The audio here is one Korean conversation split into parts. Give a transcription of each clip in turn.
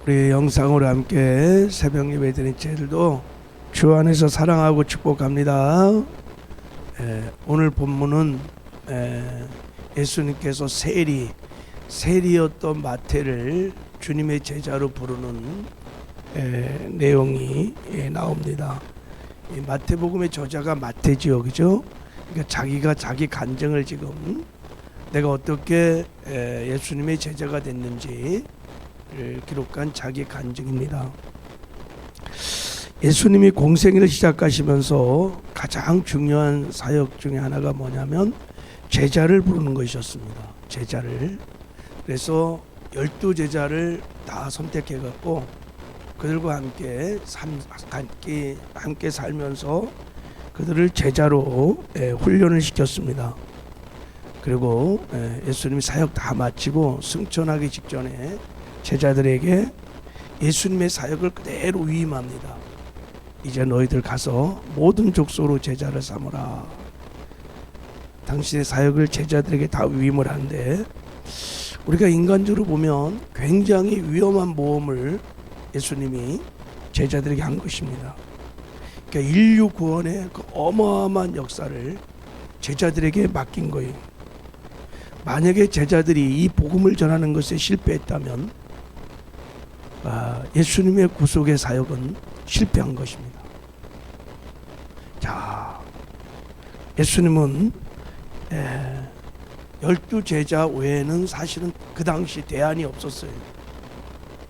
우리 영상으로 함께 새벽 예배 드린 저희들도 주 안에서 사랑하고 축복합니다. 오늘 본문은 예수님께서 세리였던 마태를 주님의 제자로 부르는 내용이 나옵니다. 이 마태복음의 저자가 마태지요, 그죠? 그러니까 자기가 자기 간증을 지금 내가 어떻게 예수님의 제자가 됐는지 기록한 자기 간증입니다. 예수님이 공생애를 시작하시면서 가장 중요한 사역 중에 하나가 뭐냐면 제자를 부르는 것이었습니다. 제자를. 그래서 12제자를 다 선택해 갖고 그들과 함께 살면서 그들을 제자로 훈련을 시켰습니다. 그리고 예수님이 사역 다 마치고 승천하기 직전에 제자들에게 예수님의 사역을 그대로 위임합니다. 이제 너희들 가서 모든 족속으로 제자를 삼으라. 당신의 사역을 제자들에게 다 위임을 하는데 우리가 인간적으로 보면 굉장히 위험한 모험을 예수님이 제자들에게 한 것입니다. 그러니까 인류 구원의 그 어마어마한 역사를 제자들에게 맡긴 거예요. 만약에 제자들이 이 복음을 전하는 것에 실패했다면 예수님의 구속의 사역은 실패한 것입니다. 자, 예수님은 12제자 외에는 사실은 그 당시 대안이 없었어요.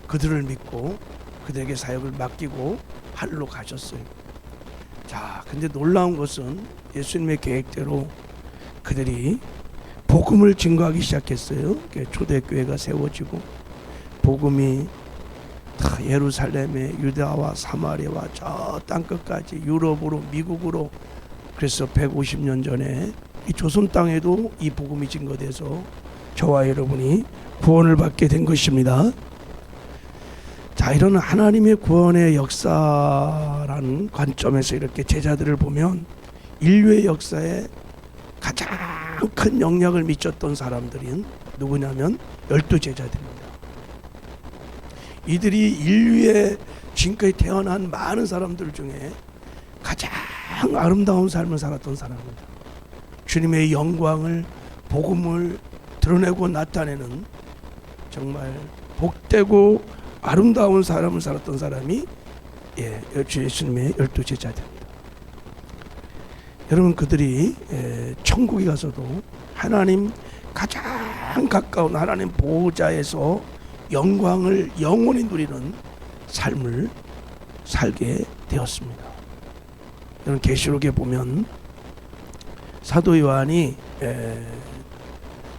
그들을 믿고 그들에게 사역을 맡기고 하늘로 가셨어요. 자, 근데 놀라운 것은 예수님의 계획대로 그들이 복음을 증거하기 시작했어요. 초대교회가 세워지고 복음이 다 예루살렘에 유다와 사마리아와 저 땅끝까지 유럽으로 미국으로 그래서 150년 전에 이 조선 땅에도 이 복음이 증거돼서 저와 여러분이 구원을 받게 된 것입니다. 자, 이런 하나님의 구원의 역사라는 관점에서 이렇게 제자들을 보면 인류의 역사에 가장 큰 영향을 미쳤던 사람들인 누구냐면 12제자들입니다. 이들이 인류의 지금까지 태어난 많은 사람들 중에 가장 아름다운 삶을 살았던 사람입니다. 주님의 영광을 복음을 드러내고 나타내는 정말 복되고 아름다운 삶을 살았던 사람이 예수님의 12제자들입니다. 여러분, 그들이 천국에 가서도 하나님 가장 가까운 하나님 보호자에서 영광을 영원히 누리는 삶을 살게 되었습니다. 여러분, 계시록에 보면 사도 요한이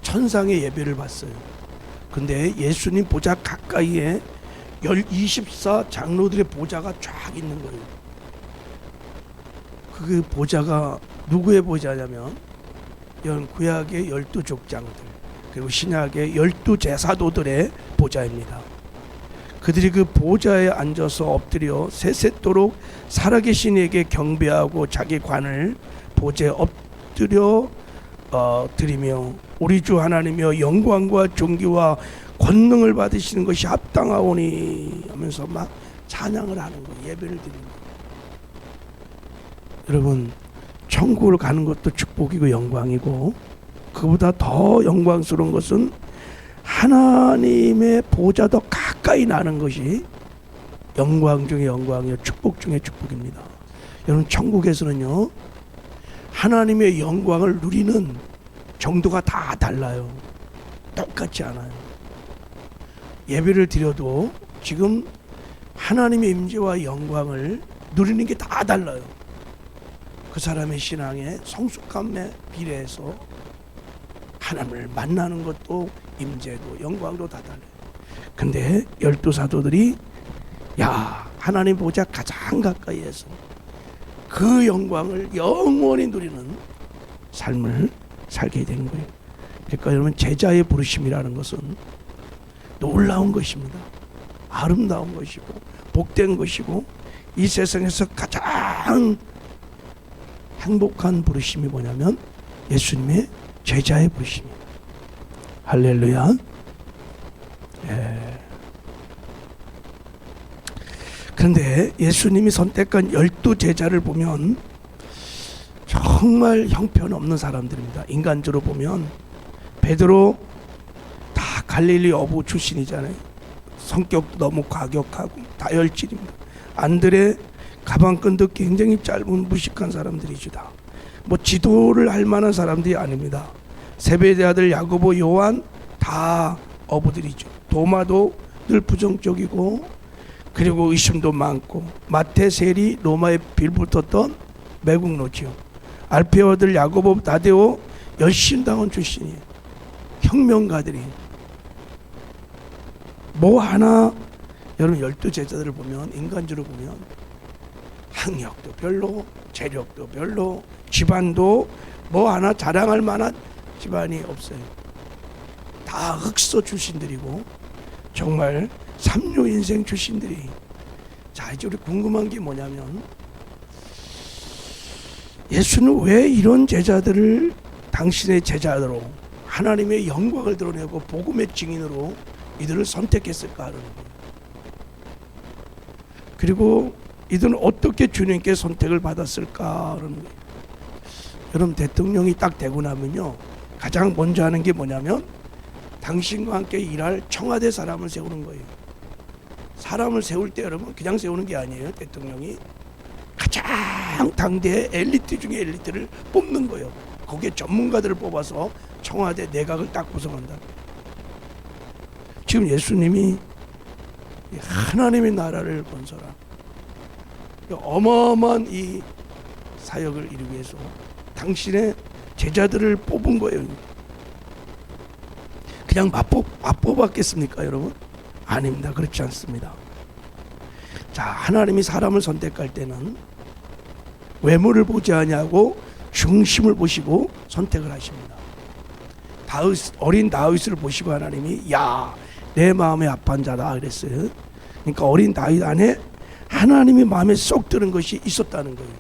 천상의 예배를 봤어요. 근데 예수님 보좌 가까이에 24 장로들의 보좌가 쫙 있는 거예요. 그 보좌가 누구의 보좌냐면 구약의 12족장들 그리고 신약의 12제사도들의 보좌입니다. 그들이 그 보좌에 앉아서 엎드려 세세토록 살아계신 이에게 경배하고 자기 관을 보좌에 엎드려 드리며 우리 주 하나님이여 영광과 존귀와 권능을 받으시는 것이 합당하오니 하면서 막 찬양을 하는 거예요. 예배를 드리는 거예요. 여러분, 천국을 가는 것도 축복이고 영광이고 그보다 더 영광스러운 것은 하나님의 보좌 더 가까이 나는 것이 영광 중에 영광이요 축복 중에 축복입니다. 여러분, 천국에서는요 하나님의 영광을 누리는 정도가 다 달라요. 똑같지 않아요. 예배를 드려도 지금 하나님의 임재와 영광을 누리는 게 다 달라요. 그 사람의 신앙의 성숙함에 비례해서 하나님을 만나는 것도 임재도 영광도 다 달라요. 근데 12사도들이 하나님 보좌 가장 가까이에서 그 영광을 영원히 누리는 삶을 살게 된 거예요. 그러니까 여러분, 제자의 부르심이라는 것은 놀라운 것입니다. 아름다운 것이고 복된 것이고 이 세상에서 가장 행복한 부르심이 뭐냐면 예수님의 제자의 부르심입니다. 할렐루야. 그런데 예수님이 선택한 12제자를 보면 정말 형편없는 사람들입니다. 인간적으로 보면 베드로 다 갈릴리 어부 출신이잖아요. 성격도 너무 과격하고 다혈질입니다. 안드레 가방끈도 굉장히 짧은 무식한 사람들이죠. 다 뭐 지도를 할 만한 사람들이 아닙니다. 세베대 아들 야고보, 요한 다 어부들이죠. 도마도 늘 부정적이고 그리고 의심도 많고, 마태, 세리, 로마에 빌붙었던 매국노지요. 알페오 아들 야고보, 다데오 열심당원 출신이에요. 혁명가들이 뭐 하나, 여러분 12제자들을 보면 인간적으로 보면 학력도 별로, 재력도 별로, 집안도 뭐 하나 자랑할 만한 집안이 없어요. 다 흑서 출신들이고 정말 삼류 인생 출신들이. 자, 이제 우리 궁금한 게 뭐냐면, 예수는 왜 이런 제자들을 당신의 제자로 하나님의 영광을 드러내고 복음의 증인으로 이들을 선택했을까 하는 거예요. 그리고 이들은 어떻게 주님께 선택을 받았을까 하는 거예요. 여러분, 대통령이 딱 되고 나면요, 가장 먼저 하는 게 뭐냐면 당신과 함께 일할 청와대 사람을 세우는 거예요. 사람을 세울 때 여러분 그냥 세우는 게 아니에요. 대통령이 가장 당대의 엘리트 중에 엘리트를 뽑는 거예요. 거기에 전문가들을 뽑아서 청와대 내각을 딱 구성한다. 지금 예수님이 하나님의 나라를 건설한 어마어마한 이 사역을 이루기 위해서 당신의 제자들을 뽑은 거예요. 그냥 맛보았겠습니까 여러분? 아닙니다. 그렇지 않습니다. 자, 하나님이 사람을 선택할 때는 외모를 보지 아니하고 중심을 보시고 선택을 하십니다. 어린 다윗을 보시고 하나님이 야, 내 마음에 합한 자다 그랬어요. 그러니까 어린 다윗 안에 하나님의 마음에 쏙 드는 것이 있었다는 거예요.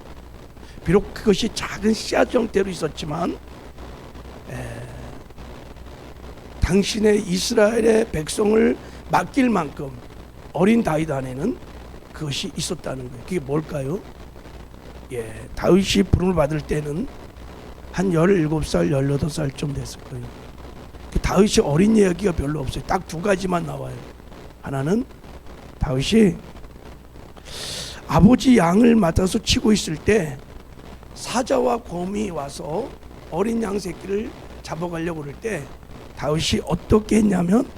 비록 그것이 작은 씨앗 형태로 있었지만 당신의 이스라엘의 백성을 맡길 만큼 어린 다윗 안에는 그것이 있었다는 거예요. 그게 뭘까요? 다윗이 부름을 받을 때는 한 17살, 18살쯤 됐을 거예요. 다윗이 어린 이야기가 별로 없어요. 딱 두 가지만 나와요. 하나는 다윗이 아버지 양을 맡아서 치고 있을 때 사자와 곰이 와서 어린 양 새끼를 잡아가려고 그럴 때 다윗이 어떻게 했냐면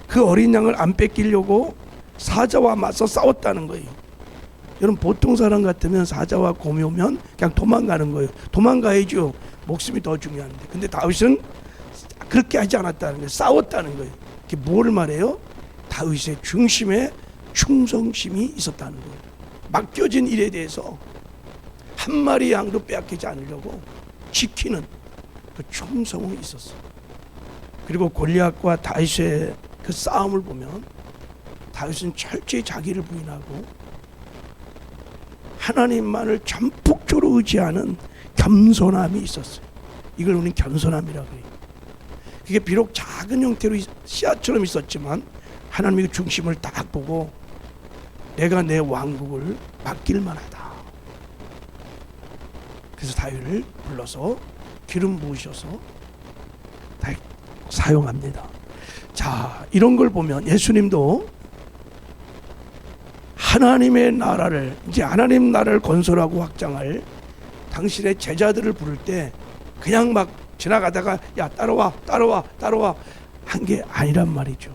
그 어린 양을 안 뺏기려고 사자와 맞서 싸웠다는 거예요. 여러분, 보통 사람 같으면 사자와 곰이 오면 그냥 도망가는 거예요. 도망가야죠. 목숨이 더 중요한데. 근데 다윗은 그렇게 하지 않았다는 거예요. 싸웠다는 거예요. 그게 뭐를 말해요? 다윗의 중심에 충성심이 있었다는 거예요. 맡겨진 일에 대해서 한 마리 양도 빼앗기지 않으려고 지키는 그 충성이 있었어요. 그리고 골리앗과 다윗의 그 싸움을 보면 다윗은 철저히 자기를 부인하고 하나님만을 전폭적으로 의지하는 겸손함이 있었어요. 이걸 우리는 겸손함이라고 해요. 그게 비록 작은 형태로 씨앗처럼 있었지만 하나님의 중심을 딱 보고 내가 내 왕국을 맡길 만하다. 그래서 다윗을 불러서 기름 부으셔서 사용합니다. 자, 이런 걸 보면 예수님도 하나님의 나라를, 이제 하나님 나라를 건설하고 확장할 당신의 제자들을 부를 때 그냥 막 지나가다가 야 따라와 한 게 아니란 말이죠.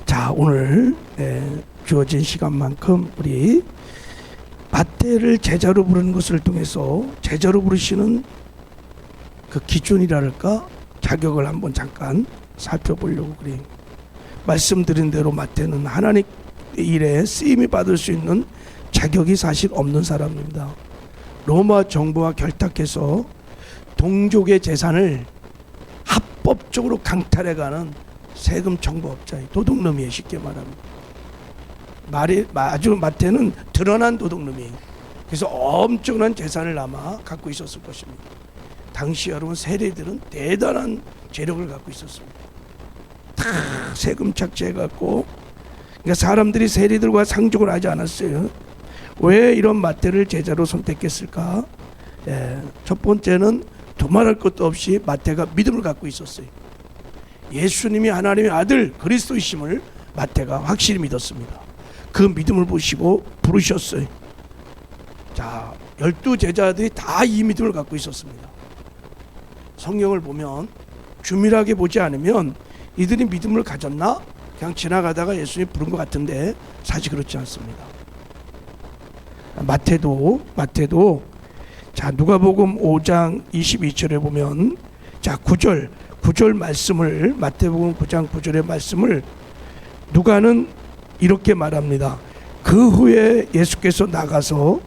자, 오늘 주어진 시간만큼 우리 마태를 제자로 부르는 것을 통해서 제자로 부르시는 그 기준이랄까 자격을 한번 잠깐 살펴보려고 그래요. 말씀드린 대로 마태는 하나님의 일에 쓰임이 받을 수 있는 자격이 사실 없는 사람입니다. 로마 정부와 결탁해서 동족의 재산을 합법적으로 강탈해가는 세금 청부업자의 도둑놈이에요. 쉽게 말하면 아주 마태는 드러난 도둑놈이에요. 그래서 엄청난 재산을 아마 갖고 있었을 것입니다. 당시 여러분 세리들은 대단한 재력을 갖고 있었습니다. 다 세금 착취해갖고, 그러니까 사람들이 세리들과 상종을 하지 않았어요. 왜 이런 마태를 제자로 선택했을까? 첫 번째는 두말할 것도 없이 마태가 믿음을 갖고 있었어요. 예수님이 하나님의 아들 그리스도이심을 마태가 확실히 믿었습니다. 그 믿음을 보시고 부르셨어요. 자, 12 제자들이 다 이 믿음을 갖고 있었습니다. 성경을 보면 주밀하게 보지 않으면 이들이 믿음을 가졌나? 그냥 지나가다가 예수님 부른 것 같은데 사실 그렇지 않습니다. 마태도 자, 누가복음 5장 22절에 보면 자, 9절 말씀을, 마태복음 9장 9절의 말씀을 누가는 이렇게 말합니다. 그 후에 예수께서 나가서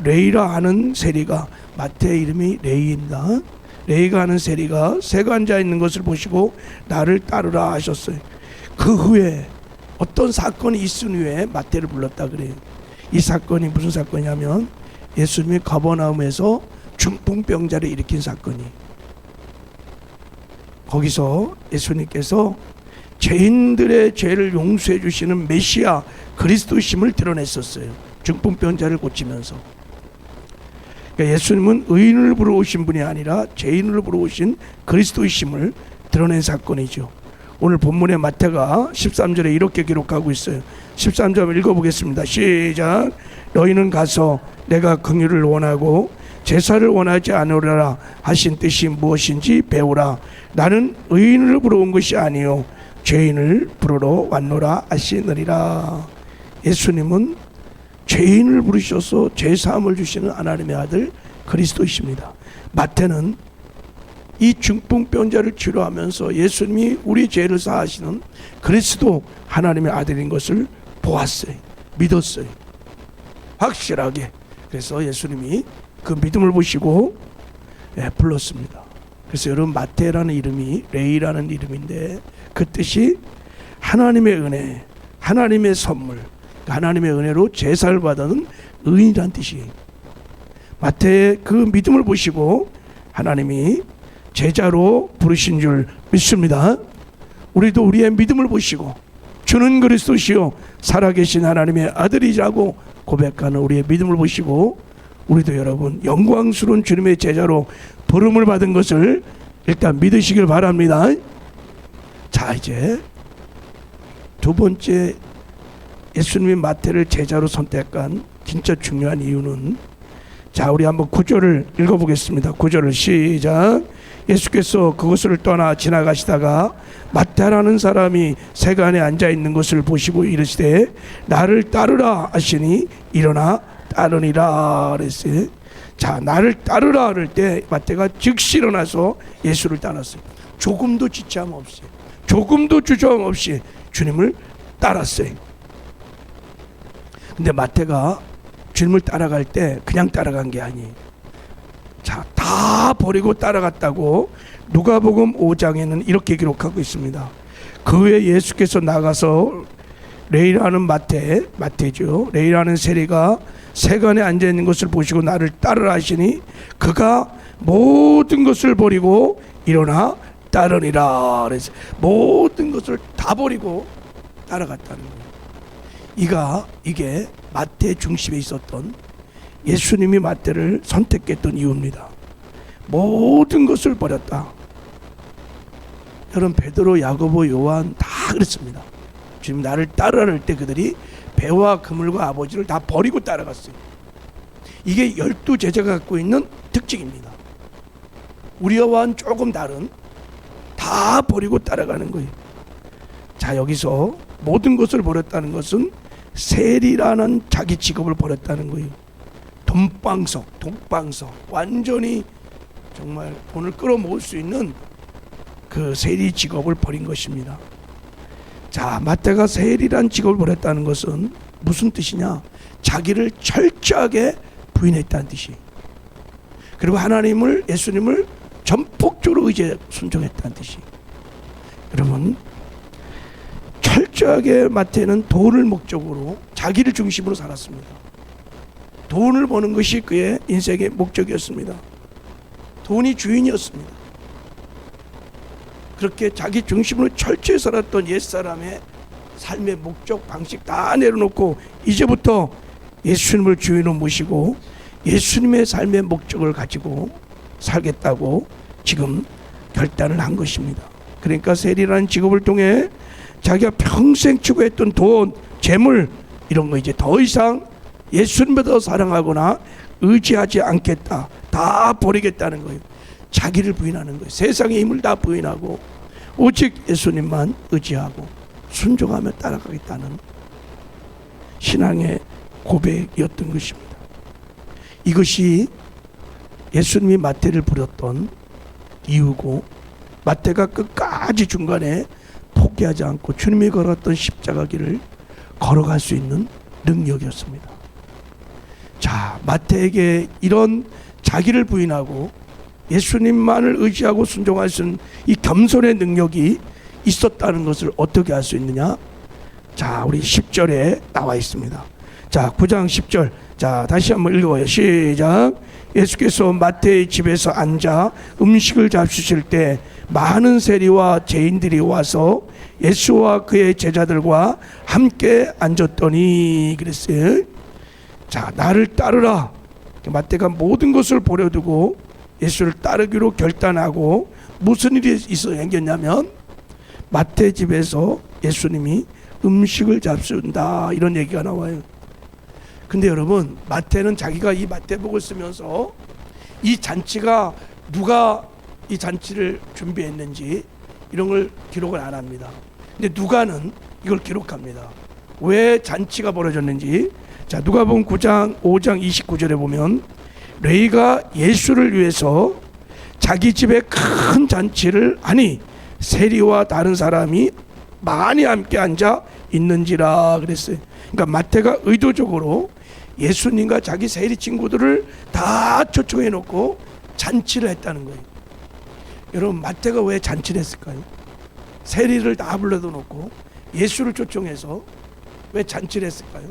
레이라 하는 세리가, 마태의 이름이 레이입니다. 레이가 하는 세리가 새가 앉아 있는 것을 보시고 나를 따르라 하셨어요. 그 후에 어떤 사건이 있은 후에 마태를 불렀다 그래요. 이 사건이 무슨 사건이냐면 예수님이 가버나움에서 중풍병자를 일으킨 사건이, 거기서 예수님께서 죄인들의 죄를 용서해 주시는 메시아 그리스도심을 드러냈었어요. 중풍병자를 고치면서. 그러니까 예수님은 의인을 부러 오신 분이 아니라 죄인을 부러 오신 그리스도이심을 드러낸 사건이죠. 오늘 본문의 마태가 13절에 이렇게 기록하고 있어요. 13절 읽어보겠습니다. 시작. 너희는 가서 내가 긍휼을 원하고 제사를 원하지 않으라 하신 뜻이 무엇인지 배우라. 나는 의인을 부러 온 것이 아니요 죄인을 부르러 왔노라 하시느니라. 예수님은 죄인을 부르셔서 죄사함을 주시는 하나님의 아들 그리스도이십니다. 마태는 이 중풍병자를 치료하면서 예수님이 우리 죄를 사하시는 그리스도 하나님의 아들인 것을 보았어요. 믿었어요. 확실하게. 그래서 예수님이 그 믿음을 보시고 불렀습니다. 그래서 여러분, 마태라는 이름이 레이라는 이름인데 그 뜻이 하나님의 은혜, 하나님의 선물, 하나님의 은혜로 제사를 받은 의인이라는 뜻이에요. 마태의 그 믿음을 보시고 하나님이 제자로 부르신 줄 믿습니다. 우리도 우리의 믿음을 보시고 주는 그리스도시요 살아계신 하나님의 아들이라고 고백하는 우리의 믿음을 보시고 우리도 여러분 영광스러운 주님의 제자로 부름을 받은 것을 일단 믿으시길 바랍니다. 자, 이제 두 번째 예수님이 마태를 제자로 선택한 진짜 중요한 이유는, 자, 우리 한번 9절을 읽어보겠습니다. 9절을 시작. 예수께서 그곳을 떠나 지나가시다가 마태라는 사람이 세간에 앉아 있는 것을 보시고 이르시되 나를 따르라 하시니 일어나 따르니라 그랬어요. 자, 나를 따르라 할 때 마태가 즉시 일어나서 예수를 따랐어요. 조금도 지체함 없이, 조금도 주저함 없이 주님을 따랐어요. 근데 마태가 주님을 따라갈 때 그냥 따라간 게 아니에요. 자, 다 버리고 따라갔다고 누가복음 5장에는 이렇게 기록하고 있습니다. 그 후에 예수께서 나가서 레이라는 마태죠. 레이라는 세리가 세간에 앉아 있는 것을 보시고 나를 따르라 하시니 그가 모든 것을 버리고 일어나 따르니라. 그래서 모든 것을 다 버리고 따라갔다는 거예요. 이게 마태 중심에 있었던, 예수님이 마태를 선택했던 이유입니다. 모든 것을 버렸다. 여러분, 베드로, 야고보, 요한 다 그랬습니다. 지금 나를 따르라 할 때 그들이 배와 그물과 아버지를 다 버리고 따라갔어요. 이게 12 제자가 갖고 있는 특징입니다. 우리와는 조금 다른, 다 버리고 따라가는 거예요. 자, 여기서 모든 것을 버렸다는 것은 세리라는 자기 직업을 버렸다는 거예요. 돈방석, 완전히 정말 돈을 끌어모을 수 있는 그 세리 직업을 버린 것입니다. 자, 마태가 세리란 직업을 버렸다는 것은 무슨 뜻이냐? 자기를 철저하게 부인했다는 뜻이. 그리고 하나님을, 예수님을 전폭적으로 의지해 순종했다는 뜻이. 여러분, 철저하게 마태는 돈을 목적으로, 자기를 중심으로 살았습니다. 돈을 버는 것이 그의 인생의 목적이었습니다. 돈이 주인이었습니다. 그렇게 자기 중심으로 철저히 살았던 옛사람의 삶의 목적 방식 다 내려놓고 이제부터 예수님을 주인으로 모시고 예수님의 삶의 목적을 가지고 살겠다고 지금 결단을 한 것입니다. 그러니까 세리라는 직업을 통해 자기가 평생 추구했던 돈, 재물 이런 거 이제 더 이상 예수님을 더 사랑하거나 의지하지 않겠다, 다 버리겠다는 거예요. 자기를 부인하는 거예요. 세상의 힘을 다 부인하고 오직 예수님만 의지하고 순종하며 따라가겠다는 신앙의 고백이었던 것입니다. 이것이 예수님이 마태를 부렸던 이유고, 마태가 끝까지 중간에 포기하지 않고 주님이 걸었던 십자가 길을 걸어갈 수 있는 능력이었습니다. 자, 마태에게 이런 자기를 부인하고 예수님만을 의지하고 순종할 수 있는 이 겸손의 능력이 있었다는 것을 어떻게 알 수 있느냐? 자, 우리 10절에 나와 있습니다. 자, 9장 10절. 자, 다시 한번 읽어요. 시작. 예수께서 마태의 집에서 앉아 음식을 잡수실 때 많은 세리와 죄인들이 와서 예수와 그의 제자들과 함께 앉았더니 그랬어요. 자, 나를 따르라. 마태가 모든 것을 버려두고 예수를 따르기로 결단하고 무슨 일이 있어 생겼냐면 마태 집에서 예수님이 음식을 잡수는다 이런 얘기가 나와요. 근데 여러분, 마태는 자기가 이 마태복을 쓰면서 이 잔치가 누가 이 잔치를 준비했는지 이런 걸 기록을 안 합니다. 근데 누가는 이걸 기록합니다. 왜 잔치가 벌어졌는지. 자, 누가복음 9장 5장 29절에 보면 레위가 예수를 위해서 자기 집에 큰 잔치를 하니 세리와 다른 사람이 많이 함께 앉아 있는지라 그랬어요. 그러니까 마태가 의도적으로 예수님과 자기 세리 친구들을 다 초청해 놓고 잔치를 했다는 거예요. 여러분, 마태가 왜 잔치를 했을까요? 세리를 다 불러다 놓고 예수를 초청해서 왜 잔치를 했을까요?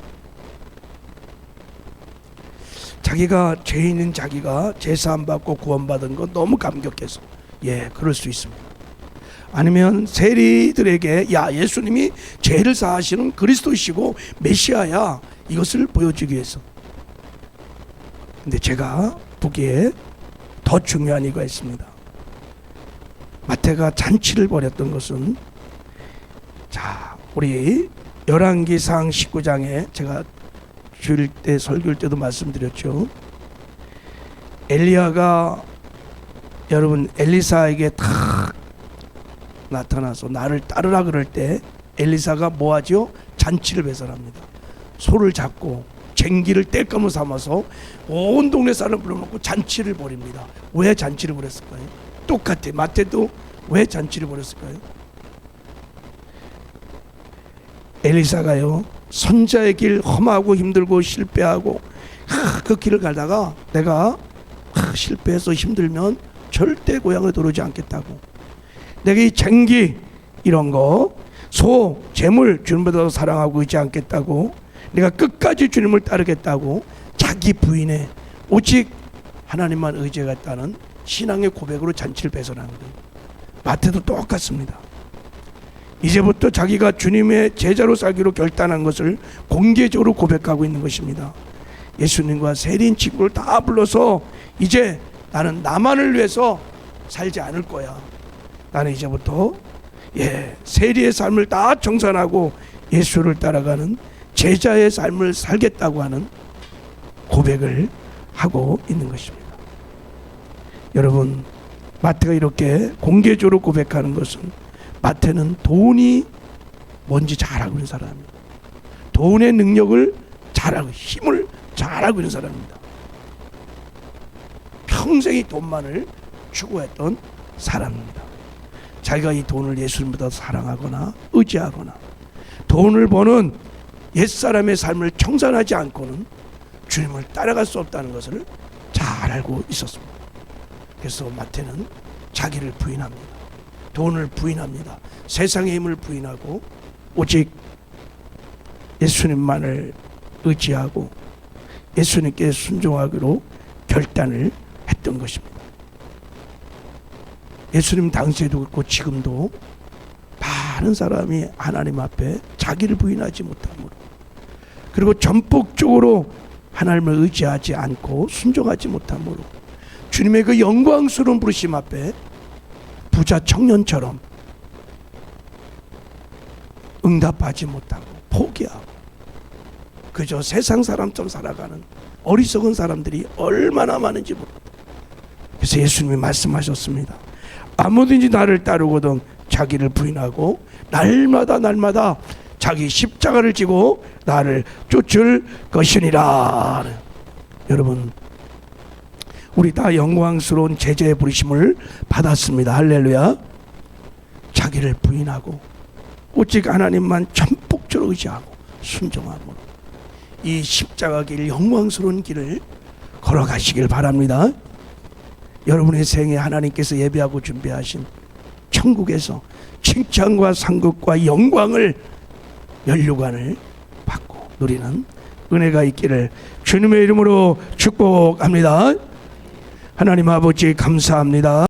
자기가 죄인인 자기가 제사함 받고 구원받은 건 너무 감격해서. 예, 그럴 수 있습니다. 아니면 세리들에게 야, 예수님이 죄를 사하시는 그리스도이시고 메시아야, 이것을 보여주기 위해서. 근데 제가 보기에 더 중요한 이유가 있습니다. 마태가 잔치를 벌였던 것은, 자, 우리 열왕기상 19장에 제가 주일 때 설교할 때도 말씀드렸죠. 엘리야가 여러분 엘리사에게 탁 나타나서 나를 따르라 그럴 때 엘리사가 뭐하죠? 잔치를 배설합니다. 소를 잡고 쟁기를 땔감으로 삼아서 온 동네 사람 불러놓고 잔치를 벌입니다. 왜 잔치를 벌였을까요? 똑같아. 마태도 왜 잔치를 벌였을까요? 엘리사가요, 선자의 길 험하고 힘들고 실패하고 그 길을 가다가 내가 실패해서 힘들면 절대 고향을 돌아오지 않겠다고, 내가 이 쟁기 이런 거 소 재물 주님보다 사랑하고 있지 않겠다고, 내가 끝까지 주님을 따르겠다고 자기 부인의 오직 하나님만 의지하겠다는 신앙의 고백으로 잔치를 배설하는 거예요. 마태도 똑같습니다. 이제부터 자기가 주님의 제자로 살기로 결단한 것을 공개적으로 고백하고 있는 것입니다. 예수님과 세리인 친구를 다 불러서 이제 나는 나만을 위해서 살지 않을 거야. 나는 이제부터 세리의 삶을 다 정산하고 예수를 따라가는 제자의 삶을 살겠다고 하는 고백을 하고 있는 것입니다. 여러분, 마태가 이렇게 공개적으로 고백하는 것은 마태는 돈이 뭔지 잘 알고 있는 사람입니다. 돈의 능력을 잘 알고 힘을 잘 알고 있는 사람입니다. 평생이 돈만을 추구했던 사람입니다. 자기가 이 돈을 예수님보다 사랑하거나 의지하거나 돈을 버는 옛사람의 삶을 청산하지 않고는 주님을 따라갈 수 없다는 것을 잘 알고 있었습니다. 그래서 마태는 자기를 부인합니다. 돈을 부인합니다. 세상의 힘을 부인하고 오직 예수님만을 의지하고 예수님께 순종하기로 결단을 했던 것입니다. 예수님 당시에도 그렇고 지금도 많은 사람이 하나님 앞에 자기를 부인하지 못함으로, 그리고 전폭적으로 하나님을 의지하지 않고 순종하지 못함으로 주님의 그 영광스러운 부르심 앞에 부자 청년처럼 응답하지 못하고 포기하고 그저 세상 사람처럼 살아가는 어리석은 사람들이 얼마나 많은지 모릅니다. 그래서 예수님이 말씀하셨습니다. 아무든지 나를 따르거든 자기를 부인하고 날마다 자기 십자가를 지고 나를 쫓을 것이니라. 여러분, 우리 다 영광스러운 제자의 부르심을 받았습니다. 할렐루야. 자기를 부인하고 오직 하나님만 전폭적으로 의지하고 순종함으로 이 십자가 길, 영광스러운 길을 걸어가시길 바랍니다. 여러분의 생에 하나님께서 예비하고 준비하신 천국에서 칭찬과 상급과 영광을, 면류관을 받고 누리는 은혜가 있기를 주님의 이름으로 축복합니다. 하나님 아버지 감사합니다.